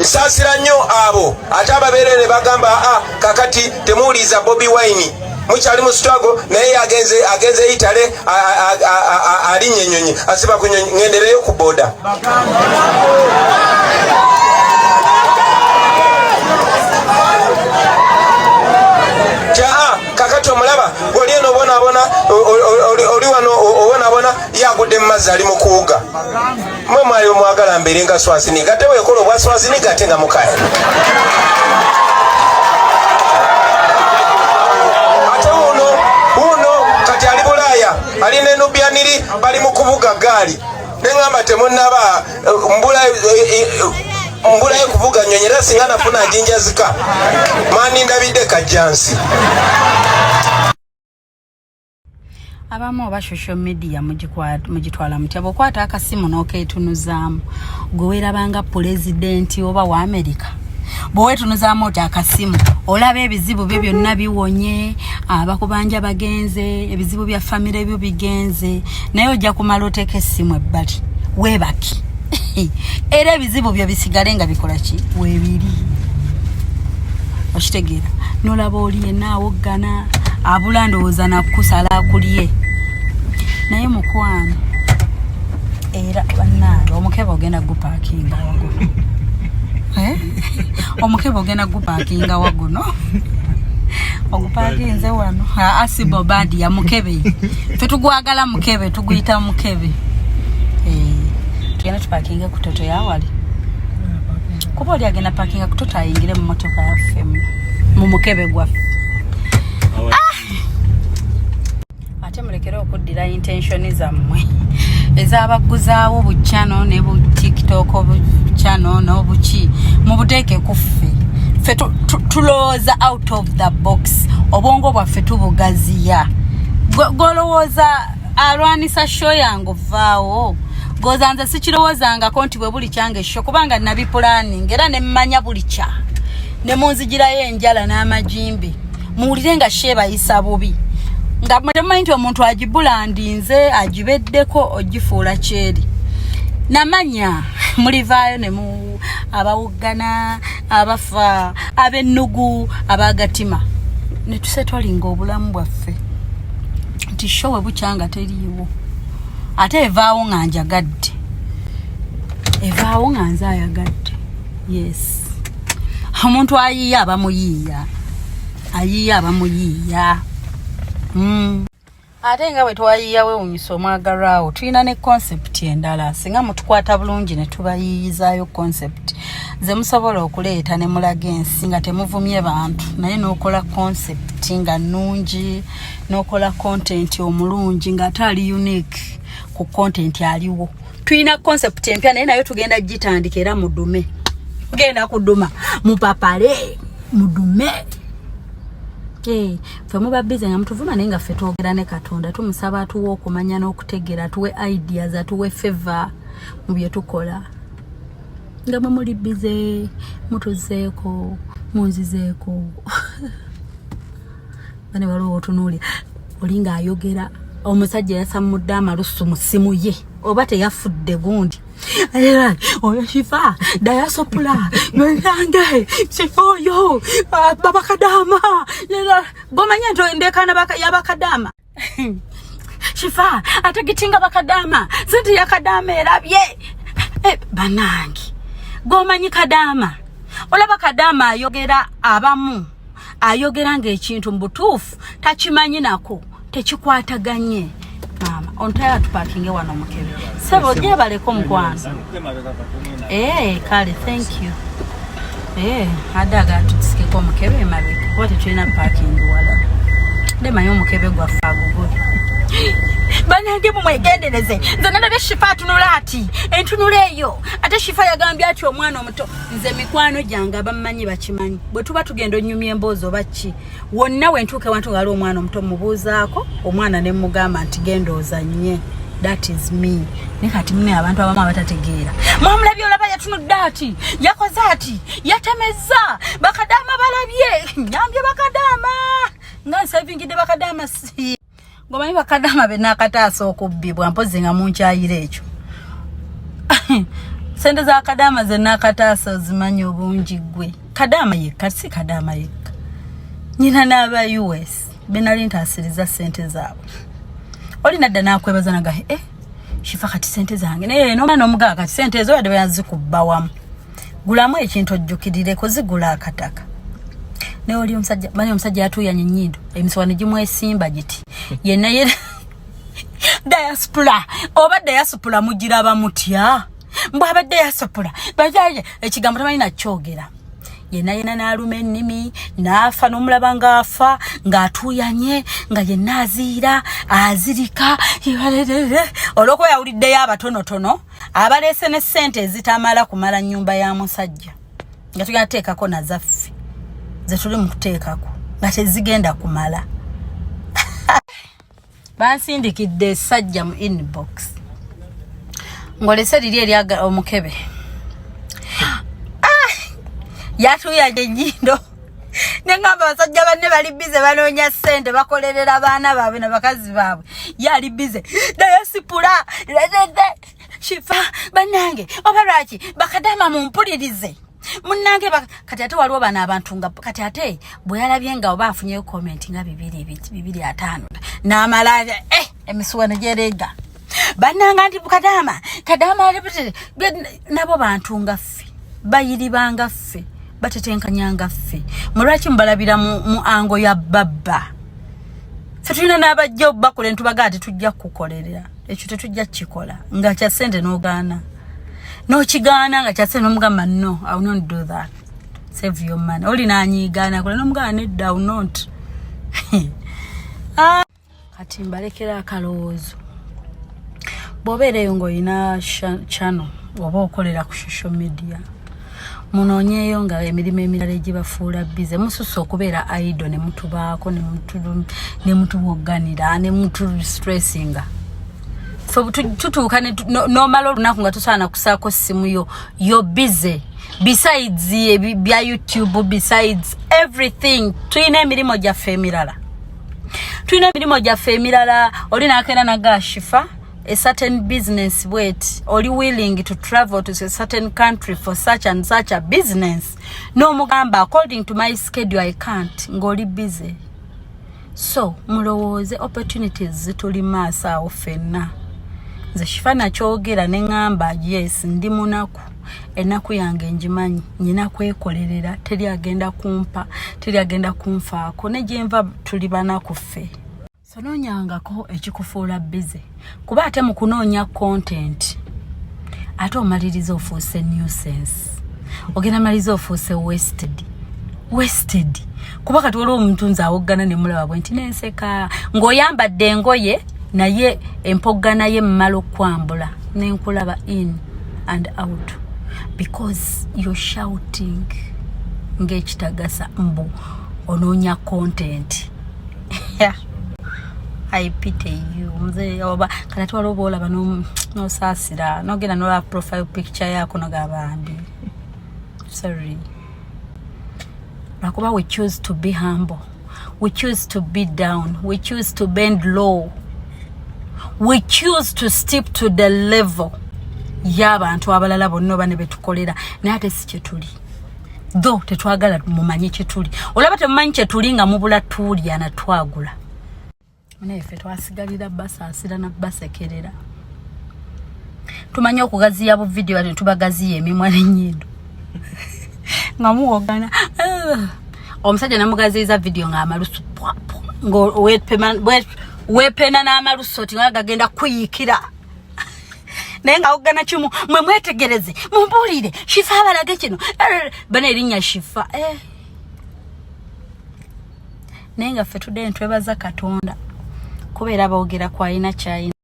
nsasira nnyo abo ate ababeerere bagamba kakati temuwuliza Bobi Wine mukyali mu struggle naye agenze itale alinnya ennyonyi asiba ku nnyonyi ngendereyo ku boda. Kakati omulaba oli eno obonabona oli wano obonabona yagudde mu mazzi ali mu kuwuga. Mwe mwali omwagala mbeere nga Swaziniga ate weekola obwa Swaziniga ate nga mukaya. Ate uno kati ali Bulaaya ali ne Nubianiri bali mu kuvuga gaali neŋŋamba temunnaba mbulayo kuvuga nnyonyi era singa nafuna ajinjazika mani ndabidde kajjansi. Abamu oba social media mugitwala mutya bw'okwata akasimu n'okeetunuzaamu gwe weerabanga pulezidenti oba wa Amerika bw'oweetunuzaamu oti akasimu olaba ebizibu bye byonna biwonye abakubanja bagenze ebizibu bya famire byo bigenze naye ojja kumala oteeka essimu ebbali weebaki era ebizibu byo bisigale nga bikola ki weebiri okitegeera n'olaba oli yenna awoggana abula ndowooza nakusala akulye naye mukwano era bannange omukebe ogenda gupaakinga waguno omukebe ogenda gupaakinga waguno ogupaakinze wano asibo bandi ya mukebe tetugwagala mukebe tuguyita mukebe tugenda tupaakinga ku toto yawali kuba oli agenda paakinga ku toto ayingire mu motoka yaffe mu mukebe gwaffe. Ate mulekere okuddira intention zammwe ez'abaguzaawo buchano ne bu TikTok buchano n'obuki mu buteeke kuffe ffe tulowooza out of the box obwongo bwaffe tubugaziya golowooza alwanisa show yange vaawo goza nze sikirowoozangako nti bwe buli kyange sho kubanga nabipulaninga era ne mmanya buli kya ne munzigirayo enjala n'amajimbi muwulire nga sheebayisa bubi nga mutemanyi nti omuntu agibulandinze agibeddeko ogifuula kyeri namanya mulivaayo ne mu abawuggana abafa ab'ennugu abagatima ne tusetwalinga obulamu bwaffe nti sho we bukyanga teriiwo ate evaawo nga njagadde evaawo nga nze ayagadde. Yes, omuntu ayiiya abamuyiiya ayiiya abamuyiiya. Ate nga bwe twayiiya weewunyisa omwagalwawo tulina ne concept endala singa mutukwata bulungi ne tubayiiyizaayo concept ze musobola okuleeta ne mulaga ensi nga temuvumye bantu naye n'okola concept nga nnungi n'okola content omulungi nga ate ali unique ku content aliwo. Tulina concept empya naye nayo tugenda gitandika era mudume genda kuduma mupapale mudume. Ffe muba bize nga mutuvuma naye nga ffe twogera ne Katonda tumusaba atuwa okumanya n'okutegeera tuwe ideas atuwe favor mu bye tukola nga mwe muli bize mutuzeeko munzizeeko bane waliwo otunuulira oli ng'ayogera omusajja yasamudde amalusu mu ssimu ye oba teyafudde gundi oyo shifa dayasopula nange sifoyo babakadama gomanya nto ndekana yabakadama shifa atagitinga bakadama zinti yakadama erabye banangi gomanyi kadama olaba kadama ayogera abamu ayogera ng'ekintu mbutuufu takimanyi nako tekikwataganye. Mama ontaya tupakinge wano mukebe sebo je baleko mukwano kale thank you adaga tutsike ko mukebe mabe wote tulina parking wala dema mukebe gwa fagugo banange mumwegendereze nze nalabye shifa tunulati entunuleyo ate shifa yagambye ati omwana omuto nze mikwano gyange abamanyi bakimanyi bwe tuba tugenda onyumya emboozi baki wonna wentuuke wantu ngalo omwana omuto mubuuzaako omwana ne mugamba nti genda ozanye. That is me. Nekati mune abantu abamu abatategeera mwamulabye olaba yatunudde ati yakoze ati yatemeza bakadama balabye nyambye bakadama nga nsavingidde bakadama si ngomanyi bakadama benakataasa okubbibwa mpozi nga munkyayira ekyo sente za kadama ze nakataasa zimanyi obungi gwe kadama yekka si kadama yekka nyina n'aba US benali ntaasiriza sente zaabwe oli nadda nakwebaza naga shifa kati sente zange naye n'omwana omugaga kati sente ezo yadde yazikubba wamu gulamu ekintu ojjukirire kuzigula akataka ne oli omusajja yatuuyanye nnyindo emiswani gimwesimba giti yenna diaspora oba diaspora mugiraba mutya mbw abadde diaspora bajaye ekigambo tamanyi nakyogera yenna n'aluma ennimi n'afa n'omulaba ng'afa ng'atuuyanye nga yenna aziira azirika olw'okuba yawuliddeyo abatonotono abaleese ne ssente ezitamala kumala nnyumba ya musajja nga tugenda teekako nazaffe ze tuli mu kuteekako nga tezigenda kumala bansindikidde essajja mu inbox ng'olese liri eryaga omukebe yatuyanye nnyindo nengamba abasajja banne bali bize banoonya ssente bakolerera abaana baabwe n'abakazi baabwe yali bize diaspora shifa bannange oba lwaki bakadama mumpulirize munnange kati ate waliwo bano abantu nga kati ate bwe yalabye nga oba afunyeyo komenti nga 255 n'amala emisuwano gyerega bannanga nti kadama alibutire nabo bantu nga ffe bayiribanga ffe batetenkanyanga ffe mulwaki mubalabira mu ango ya babba ffe tulina n'abajja bakola ntubaga ati tujja kukolerera ekyo tetujja kikola nga kya ssente n'ogaana n'okigaana nga kya ssente n'omugamba no I will not do that save your money oli n'anyigaana kola n'omugamba nedda I will not kati mbalekera akalowoozo bw'obeereyo ng'olina channel oba okolera ku social media munoonyeeyo nga emirimu emirala egibafuula bize mususa okubeera idle ne mutubaako ne mutubogganira ne mutu stressinga tutuuka n'omala olunaku nga tosaana kusaako simu yo busy besides bya YouTube besides everything tulina emirimu gyaffe emirala oli nakeera nagashifa a certain business wait or you willing to travel to a certain country for such and such a business no mugamba according to my schedule I can't ngoli busy so mulowooze opportunities zituli maasa awo ffenna nze shifana kyogera ne ngamba yes ndi munaku enaku yange njimanyi nyina kwekolerera teri agenda kunfaako ne gyenva tuli banaku ffe so noonyangako ekikufuula busy kuba ate mu kunoonya content ate omaliriza ofuuse nuisance ogenda maliriza ofuuse wasted kuba kati waliwo omuntu nze awoggana ne mulaba bwe nti nenseka ng'oyambadde engoye naye empoggana ye mmala okwambula nenkulaba in and out because you're shouting ng'ekitagasa mbu onoonya content I pity you mze oba kana twalo bola bano no sasira no gena no profile picture yako no gabandi sorry nakuba we choose to be humble we choose to be down we choose to bend low we choose to step to the level y'abantu abalala bonna bane betukolera nate si kyetuli though tetwagala mumanyi kyetuli olaba temumanyi kyetuli nga mubula tuli anatwagula nefe twasigalira basaasira na basekerera tumanya okugaziya bu video ate tubagaziye emimwa n'ennyindo nga muwogana omusajja namugaziza video nga amalusu ngo wepena n'amalusu oti nga gagenda kuyikira naye nga ogana kimu mwe mwetegereze mumbuulire shifa abalage kino bana erinnya shifa naye nga ffe tudde ntwebaza Katonda kubeera boogera kwalina kyayina